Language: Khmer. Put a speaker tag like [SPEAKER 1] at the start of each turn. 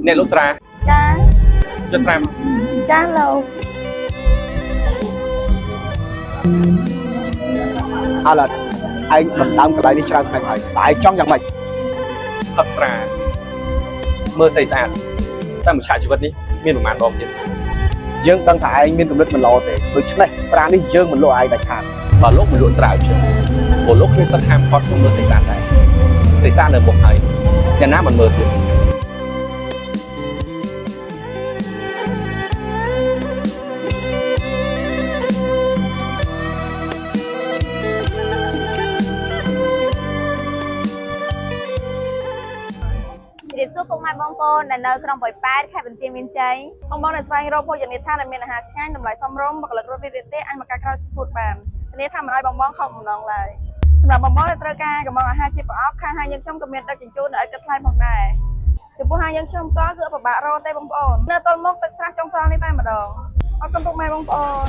[SPEAKER 1] អ្នកលោកស្រា
[SPEAKER 2] ចា
[SPEAKER 1] ចុះស្រាម
[SPEAKER 2] ចាលោក
[SPEAKER 3] អើឡើយឯងដំដើមកន្លែងនេះច្រើនថ្ងៃហើយតែឯងចង់យ៉ាងម៉េច
[SPEAKER 1] ផឹកស្រាមើលស្អីស្អាតតែមួយឆាជីវិតនេះមានប្រមាណដងទៀត
[SPEAKER 3] យើងដឹងថាឯងមានគំនិតមិនល្អទេដូច្នេះស្រានេះយើងមិនលក់ឲ្យដាច់ខាត
[SPEAKER 1] បើលោកមិនលក់ស្រាឲ្យខ្ញុំព្រោះលោកគ្មានសិទ្ធិហាមឃាត់ខ្ញុំមើលស្អីស្អាតដែរស្អីស្អាតនៅមុខហើយយ៉ាងណាមិនមើលទៀត
[SPEAKER 2] រៀបសួរពុកម៉ែបងប្អូនដែលនៅក្នុងបុយប៉ែតខេត្តបន្ទាយមានជ័យបងប្អូនដែលស្វែងរកភោជនីយដ្ឋានដែលមានអាហារឆ្ងាញ់តម្លៃសមរម្យបុគ្គលិករត់រីករាយទេអាចមកកាក្រៅ Seafood បានធានាថាមិនឲ្យបងខកបំណងឡើយសម្រាប់បងប្អូនដែលត្រូវការកំងអាហារជាប្រអប់ខាងហាងយើងខ្ញុំក៏មានដឹកជញ្ជូនដោយឥតគិតថ្លៃផងដែរចំពោះហាងយើងខ្ញុំក៏គឺពិបាករកទេបងប្អូននៅទល់មុខទឹកស្រះចុងក្រោយនេះតែម្ដងអរគុណពុកម៉ែបងប្អូន